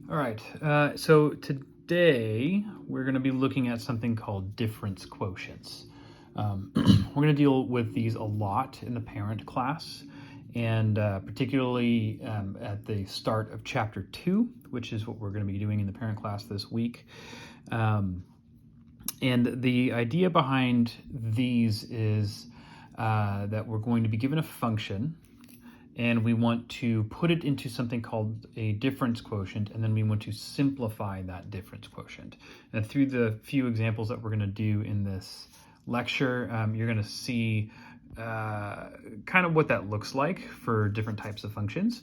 All right, so today we're going to be looking at something called difference quotients. We're going to deal with these a lot in the parent class, and particularly at the start of chapter 2, which is what we're going to be doing in the parent class this week. And the idea behind these is that we're going to be given a function, and we want to put it into something called a difference quotient, and then we want to simplify that difference quotient. And through the few examples that we're going to do in this lecture, you're going to see kind of what that looks like for different types of functions.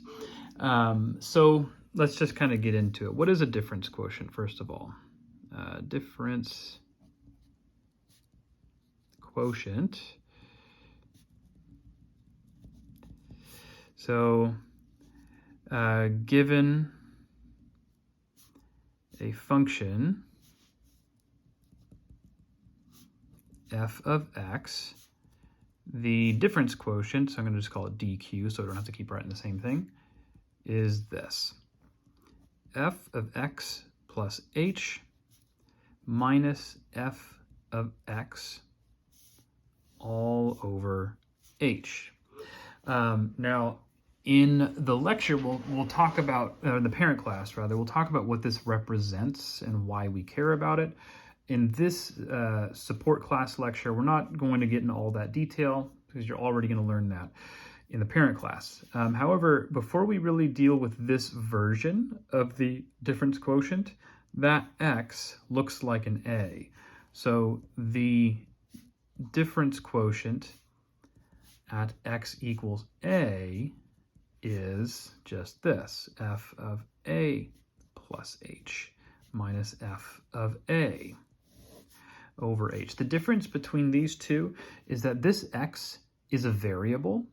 So let's just kind of get into it. What is a difference quotient, first of all? Difference quotient. So given a function f of x, the difference quotient, so I'm going to just call it dq so I don't have to keep writing the same thing, is this: f of x plus h minus f of x all over h. Now, in the lecture, we'll talk about, in the parent class rather, we'll talk about what this represents and why we care about it. In this support class lecture, we're not going to get into all that detail because you're already going to learn that in the parent class. However, before we really deal with this version of the difference quotient, that x looks like an a. So the difference quotient at x equals a is just this: f of a plus h minus f of a over h. The difference between these two is that this x is a variable,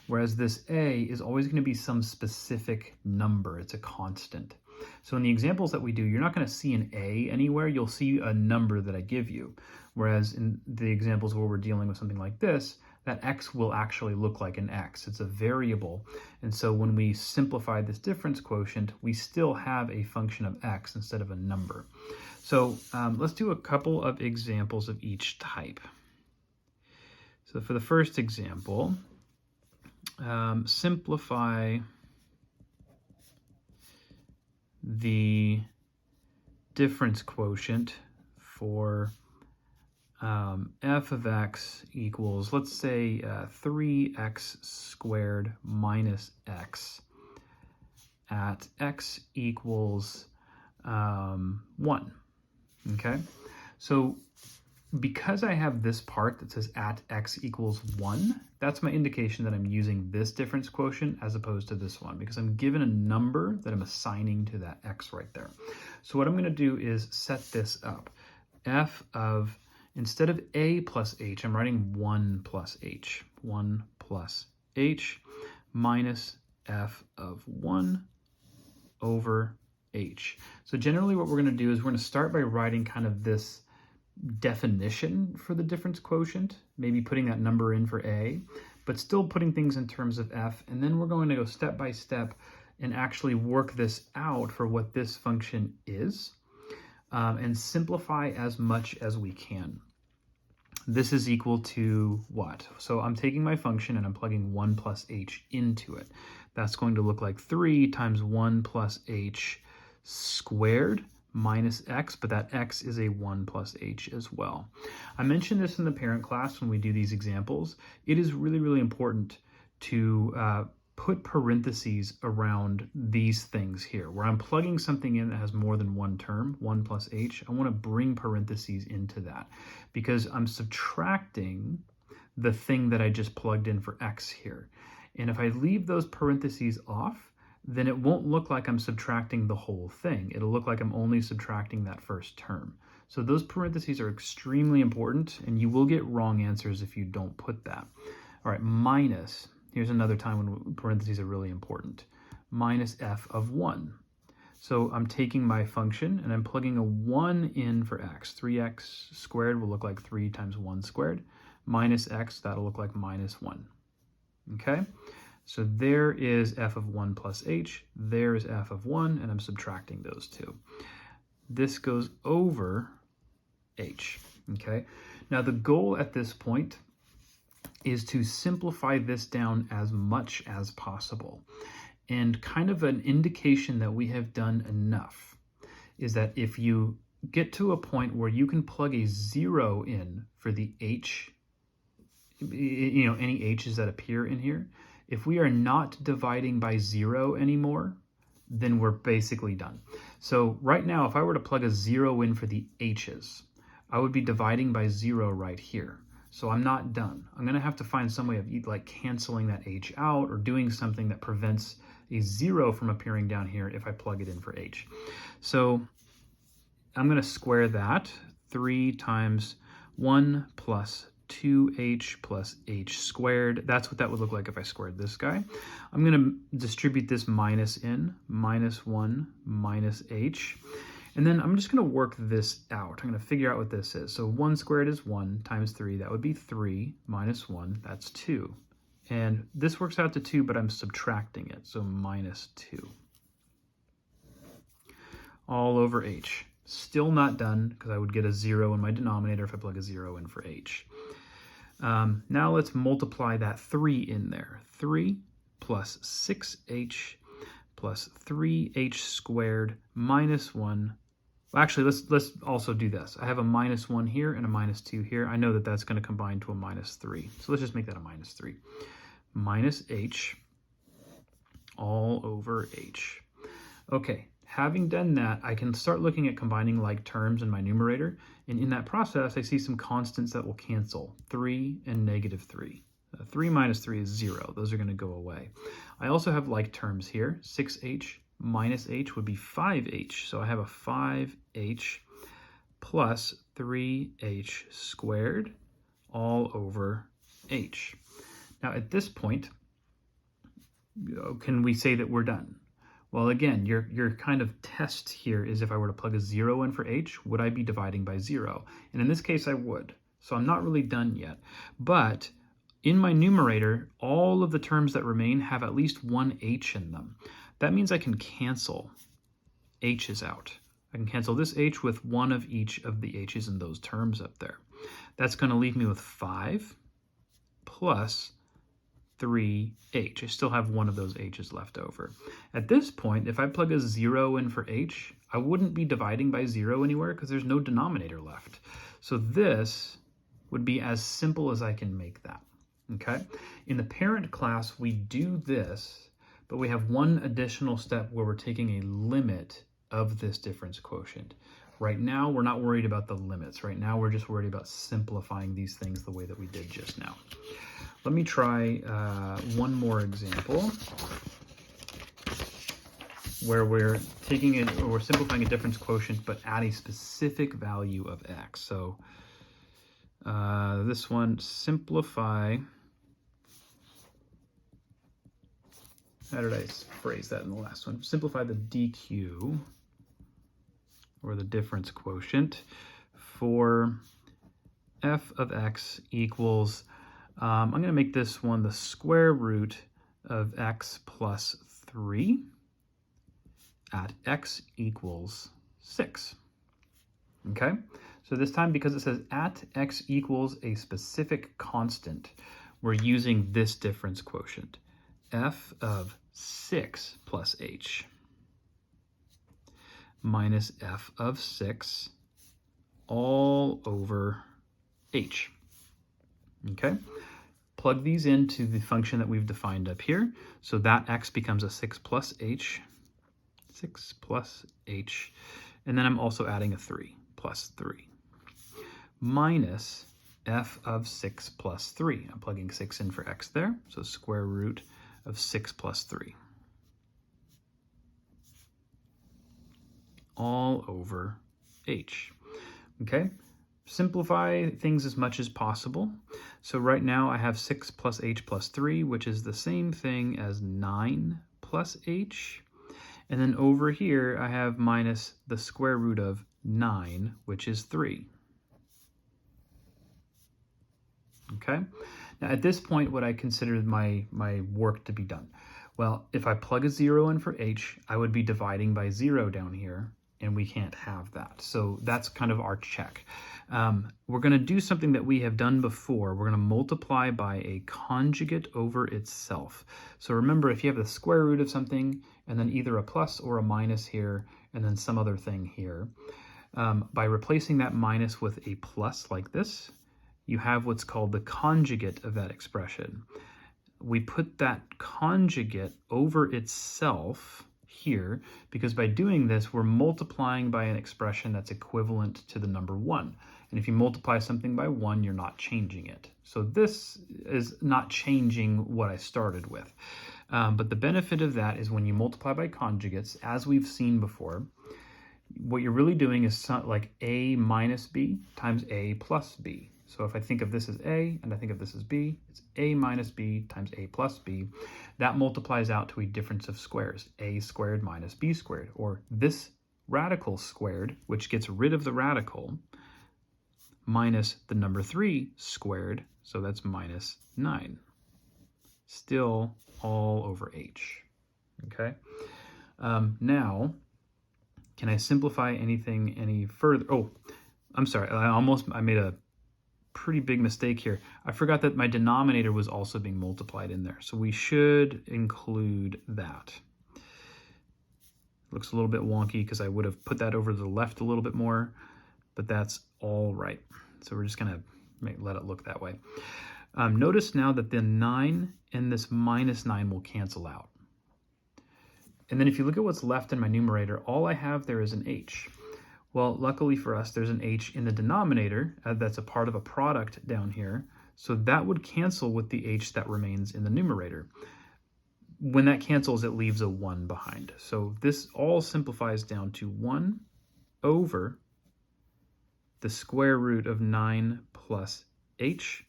whereas this a is always going to be some specific number. It's a constant. So in the examples that we do, you're not going to see an a anywhere. You'll see a number that I give you. Whereas in the examples where we're dealing with something like this, that x will actually look like an x. It's a variable. And so when we simplify this difference quotient, we still have a function of x instead of a number. So let's do a couple of examples of each type. So for the first example, simplify the difference quotient for f of x equals, let's say, 3x squared minus x at x equals 1. Okay, so because I have this part that says at x equals 1, that's my indication that I'm using this difference quotient as opposed to this one, because I'm given a number that I'm assigning to that x right there. So what I'm going to do is set this up. F of, instead of a plus h, I'm writing 1 plus h. 1 plus h minus f of 1 over h. So generally what we're going to do is we're going to start by writing kind of this definition for the difference quotient, maybe putting that number in for a, but still putting things in terms of f, and then we're going to go step by step and actually work this out for what this function is, and simplify as much as we can. This is equal to what? So I'm taking my function and I'm plugging 1 plus h into it. That's going to look like 3 times 1 plus h squared minus x, but that x is a 1 plus h as well. I mentioned this in the parent class when we do these examples. It is really, really important to put parentheses around these things here. Where I'm plugging something in that has more than one term, 1 plus h, I want to bring parentheses into that because I'm subtracting the thing that I just plugged in for x here. And if I leave those parentheses off, then it won't look like I'm subtracting the whole thing. It'll look like I'm only subtracting that first term. So those parentheses are extremely important, and you will get wrong answers if you don't put that. All right, minus, here's another time when parentheses are really important, minus f of 1. So I'm taking my function and I'm plugging a 1 in for x. 3x squared will look like 3 times 1 squared. Minus x, that'll look like minus 1. Okay? So there is f of 1 plus h, there is f of 1, and I'm subtracting those two. This goes over h, okay? Now the goal at this point is to simplify this down as much as possible. And kind of an indication that we have done enough is that if you get to a point where you can plug a 0 in for the h, you know, any h's that appear in here, if we are not dividing by 0 anymore, then we're basically done. So right now, if I were to plug a 0 in for the h's, I would be dividing by 0 right here. So I'm not done. I'm going to have to find some way of like canceling that h out or doing something that prevents a 0 from appearing down here if I plug it in for h. So I'm going to square that. 3 times 1 plus 2h plus h squared. That's what that would look like if I squared this guy. I'm going to distribute this minus in, minus 1 minus h. And then I'm just going to work this out. I'm going to figure out what this is. So 1 squared is 1 times 3. That would be 3 minus 1. That's 2. And this works out to 2, but I'm subtracting it. So minus 2. All over h. Still not done, because I would get a 0 in my denominator if I plug a 0 in for h. Now let's multiply that 3 in there. 3 plus 6h plus 3h squared minus 1. Well, actually, let's also do this. I have a minus 1 here and a minus 2 here. I know that that's going to combine to a minus 3. So let's just make that a minus 3. Minus h all over h. Okay, having done that, I can start looking at combining like terms in my numerator. And in that process, I see some constants that will cancel. 3 and negative 3. 3 minus 3 is 0. Those are going to go away. I also have like terms here. 6h minus h would be 5h. So I have a 5h plus 3h squared all over h. Now at this point, can we say that we're done? Well, again, your kind of test here is if I were to plug a 0 in for h, would I be dividing by 0? And in this case, I would. So I'm not really done yet. But in my numerator, all of the terms that remain have at least one h in them. That means I can cancel h's out. I can cancel this h with one of each of the h's in those terms up there. That's going to leave me with 5 plus 3h. I still have one of those h's left over. At this point, if I plug a 0 in for h, I wouldn't be dividing by 0 anywhere because there's no denominator left. So this would be as simple as I can make that. Okay? In the parent class, we do this, but we have one additional step where we're taking a limit of this difference quotient. Right now, we're not worried about the limits. Right now, we're just worried about simplifying these things the way that we did just now. Let me try one more example where we're taking it, or we're simplifying a difference quotient, but at a specific value of x. So this one, simplify. How did I phrase that in the last one? Simplify the dq, or the difference quotient, for f of x equals, I'm going to make this one the square root of x plus 3 at x equals 6. Okay, so this time, because it says at x equals a specific constant, we're using this difference quotient, f of 6 plus h minus f of 6 all over h. Okay, plug these into the function that we've defined up here. So that x becomes a 6 plus h, and then I'm also adding a 3 plus 3, minus f of 6 plus 3. I'm plugging 6 in for x there, so square root of 6 plus 3. All over h. Okay, simplify things as much as possible. So right now I have 6 plus h plus 3, which is the same thing as 9 plus h. And then over here I have minus the square root of 9, which is 3. Okay, Now, at this point, what I consider my work to be done? Well, if I plug a 0 in for h, I would be dividing by 0 down here, and we can't have that. So that's kind of our check. We're going to do something that we have done before. We're going to multiply by a conjugate over itself. So remember, if you have the square root of something, and then either a plus or a minus here, and then some other thing here, by replacing that minus with a plus like this, you have what's called the conjugate of that expression. We put that conjugate over itself here because by doing this, we're multiplying by an expression that's equivalent to the number 1. And if you multiply something by 1, you're not changing it. So this is not changing what I started with. But the benefit of that is when you multiply by conjugates, as we've seen before, what you're really doing is like a minus b times a plus b. So if I think of this as a and I think of this as b, it's a minus b times a plus b. That multiplies out to a difference of squares, a squared minus b squared, or this radical squared, which gets rid of the radical, minus the number 3 squared, so that's minus 9. Still all over h, okay? Now, can I simplify anything any further? Oh, I'm sorry, I made a pretty big mistake here. I forgot that my denominator was also being multiplied in there. So we should include that. Looks a little bit wonky because I would have put that over to the left a little bit more, but that's all right. So we're just gonna let it look that way. Notice now that the 9 and this minus 9 will cancel out. And then if you look at what's left in my numerator, all I have there is an h. Well, luckily for us, there's an h in the denominator that's a part of a product down here. So that would cancel with the h that remains in the numerator. When that cancels, it leaves a 1 behind. So this all simplifies down to 1 over the square root of 9 plus h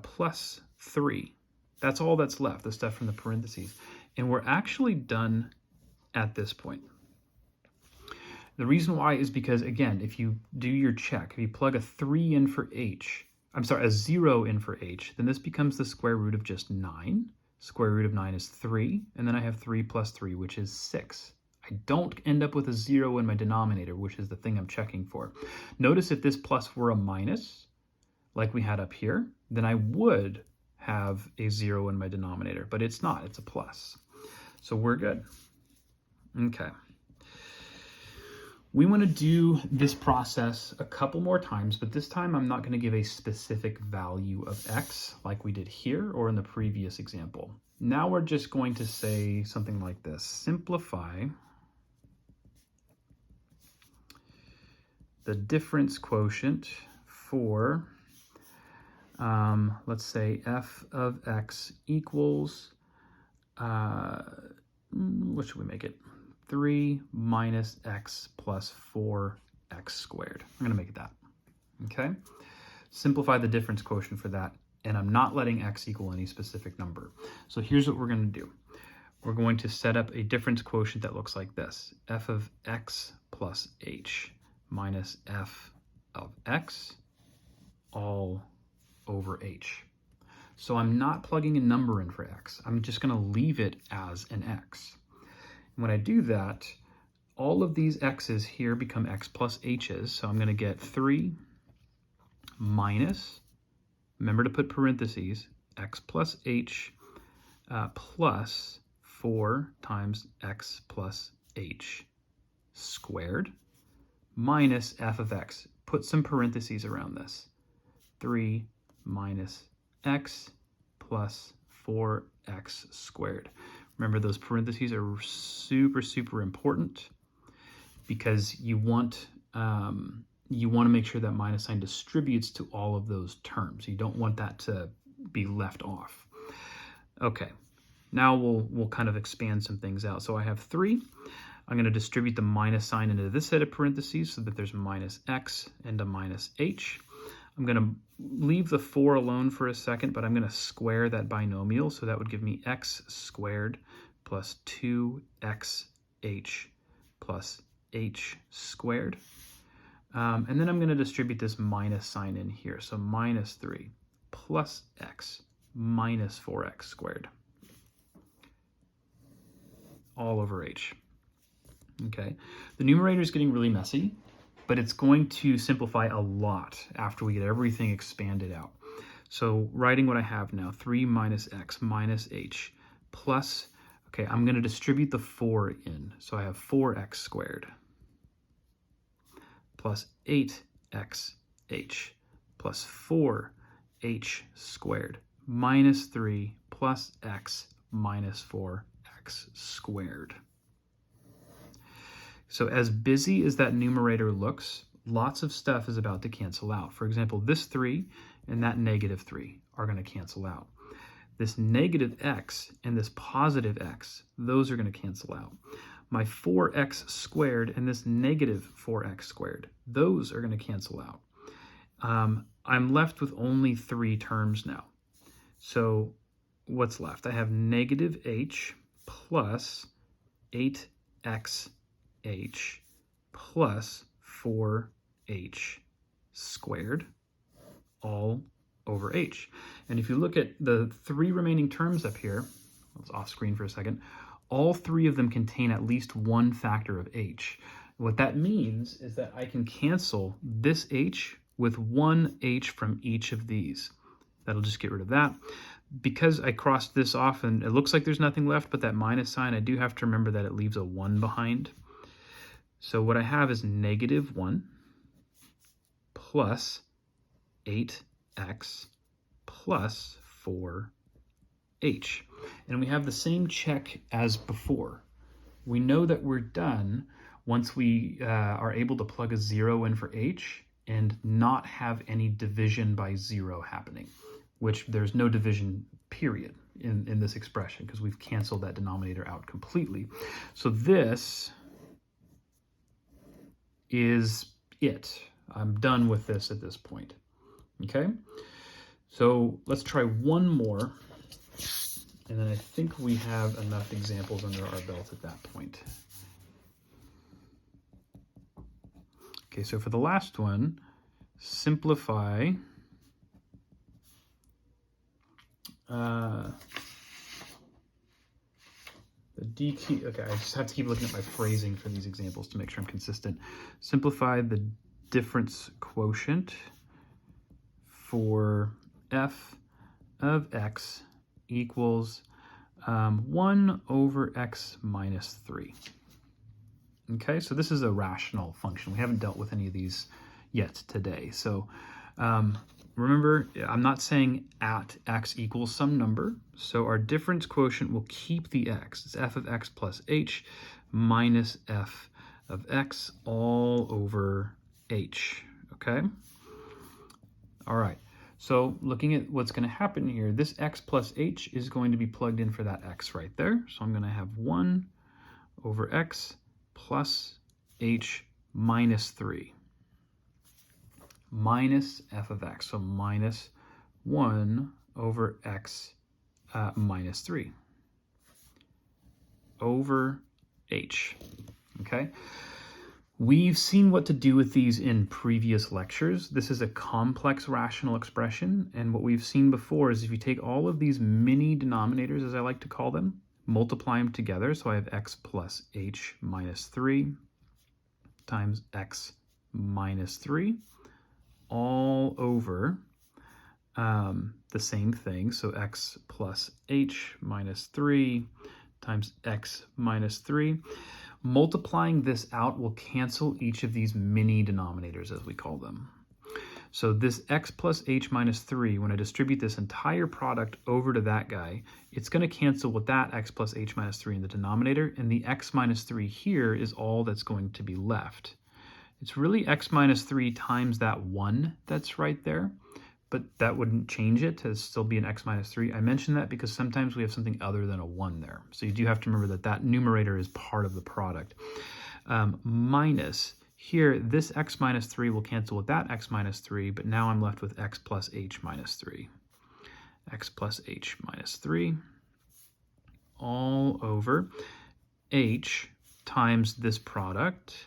plus 3. That's all that's left, the stuff from the parentheses. And we're actually done at this point. The reason why is because, again, if you do your check, if you plug a 3 in for h, a 0 in for h, then this becomes the square root of just 9. Square root of 9 is 3, and then I have 3 plus 3, which is 6. I don't end up with a 0 in my denominator, which is the thing I'm checking for. Notice if this plus were a minus, like we had up here, then I would have a 0 in my denominator, but it's not, it's a plus. So we're good. Okay. We want to do this process a couple more times, but this time I'm not going to give a specific value of x like we did here or in the previous example. Now we're just going to say something like this. Simplify the difference quotient for, let's say, f of x equals, what should we make it? 3 minus x plus 4x squared. I'm going to make it that. Okay? Simplify the difference quotient for that, and I'm not letting x equal any specific number. So here's what we're going to do. We're going to set up a difference quotient that looks like this. F of x plus h minus f of x all over h. So I'm not plugging a number in for x. I'm just going to leave it as an x. When I do that, all of these x's here become x plus h's. So I'm going to get 3 minus, remember to put parentheses, x plus h plus 4 times x plus h squared minus f of x. Put some parentheses around this. 3 minus x plus 4x squared. Remember, those parentheses are super, super important because you want to make sure that minus sign distributes to all of those terms. You don't want that to be left off. Okay, now we'll kind of expand some things out. So I have 3. I'm going to distribute the minus sign into this set of parentheses so that there's minus x and a minus h. I'm going to leave the 4 alone for a second, but I'm going to square that binomial. So that would give me x squared plus 2xh plus h squared. And then I'm going to distribute this minus sign in here. So minus 3. plus x minus 4x squared, all over h. Okay, the numerator is getting really messy, but it's going to simplify a lot after we get everything expanded out. So writing what I have now, 3 minus x minus h plus, okay, I'm going to distribute the 4 in. So I have 4x squared plus 8xh plus 4h squared minus 3 plus x minus 4x squared. So as busy as that numerator looks, lots of stuff is about to cancel out. For example, this 3 and that negative 3 are going to cancel out. This negative x and this positive x, those are going to cancel out. My 4x squared and this negative 4x squared, those are going to cancel out. I'm left with only 3 terms now. So what's left? I have negative h plus 8xh plus 4h squared all over h. And if you look at the 3 remaining terms up here, let's off screen for a second, all 3 of them contain at least one factor of h. What that means is that I can cancel this h with one h from each of these. That'll just get rid of that. Because I crossed this off and it looks like there's nothing left but that minus sign, I do have to remember that it leaves a 1 behind. So what I have is negative 1 plus 8x plus 4h. And we have the same check as before. We know that we're done once we are able to plug a 0 in for h and not have any division by 0 happening, which there's no division period in this expression because we've canceled that denominator out completely. So this is it. I'm done with this at this point. Okay, so let's try one more, and then I think we have enough examples under our belt at that point. Okay, so for the last one, simplify the dq. Okay, I just have to keep looking at my phrasing for these examples to make sure I'm consistent. Simplify the difference quotient for f of x equals 1 over x minus 3. Okay, so this is a rational function. We haven't dealt with any of these yet today. So remember, I'm not saying at x equals some number. So our difference quotient will keep the x. It's f of x plus h minus f of x all over h. Okay? All right. So looking at what's going to happen here, this x plus h is going to be plugged in for that x right there. So I'm going to have 1 over x plus h minus 3 minus f of x. So minus 1 over x minus 3 over h. Okay? We've seen what to do with these in previous lectures. This is a complex rational expression, and what we've seen before is if you take all of these mini denominators, as I like to call them, multiply them together, so I have x plus h minus 3 times x minus 3 all over the same thing, so x plus h minus 3 times x minus 3. Multiplying this out will cancel each of these mini denominators, as we call them. So this x plus h minus 3, when I distribute this entire product over to that guy, it's going to cancel with that x plus h minus 3 in the denominator, and the x minus 3 here is all that's going to be left. It's really x minus 3 times that 1 that's right there, but that wouldn't change it to still be an x minus 3. I mention that because sometimes we have something other than a 1 there. So you do have to remember that that numerator is part of the product. Minus, here, this x minus 3 will cancel with that x minus 3, but now I'm left with x plus h minus 3. X plus h minus 3 all over h times this product,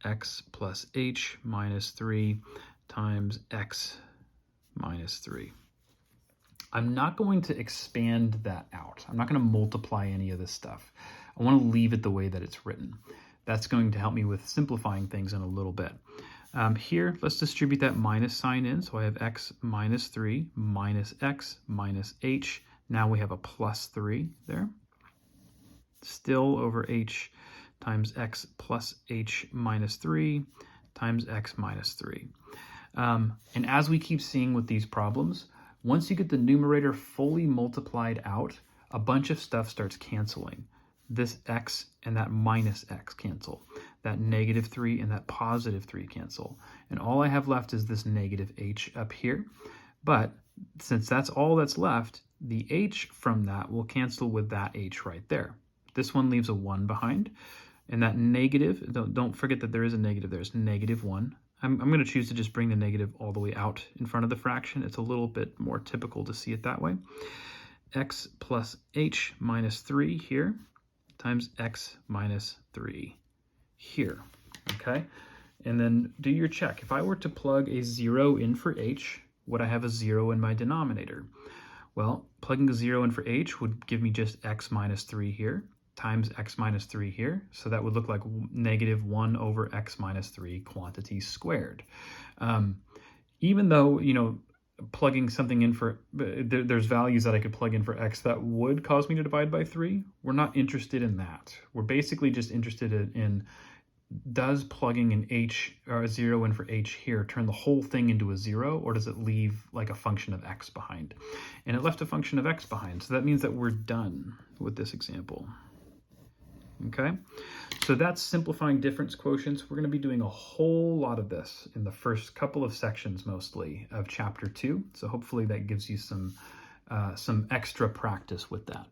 x plus h minus 3 times x minus 3. I'm not going to expand that out. I'm not going to multiply any of this stuff. I want to leave it the way that it's written. That's going to help me with simplifying things in a little bit. Here, let's distribute that minus sign in. So I have x minus 3 minus x minus h. Now we have a plus 3 there. Still over h times x plus h minus 3 times x minus 3. And as we keep seeing with these problems, once you get the numerator fully multiplied out, a bunch of stuff starts canceling. This x and that minus x cancel. That negative 3 and that positive 3 cancel. And all I have left is this negative h up here. But since that's all that's left, the h from that will cancel with that h right there. This one leaves a 1 behind. And that negative, don't forget that there is a negative. There's negative 1. I'm going to choose to just bring the negative all the way out in front of the fraction. It's a little bit more typical to see it that way. X plus h minus 3 here times x minus 3 here, okay? And then do your check. If I were to plug a 0 in for h, would I have a 0 in my denominator? Well, plugging a 0 in for h would give me just x minus 3 here times x minus 3 here. So that would look like negative 1 over x minus 3 quantity squared. Even though, you know, plugging something in for, there's values that I could plug in for x that would cause me to divide by 3, we're not interested in that. We're basically just interested in does plugging an h or a 0 in for h here turn the whole thing into a 0, or does it leave like a function of x behind? And it left a function of x behind, so that means that we're done with this example. Okay, so that's simplifying difference quotients. We're going to be doing a whole lot of this in the first couple of sections, mostly, of chapter 2. So hopefully that gives you some extra practice with that.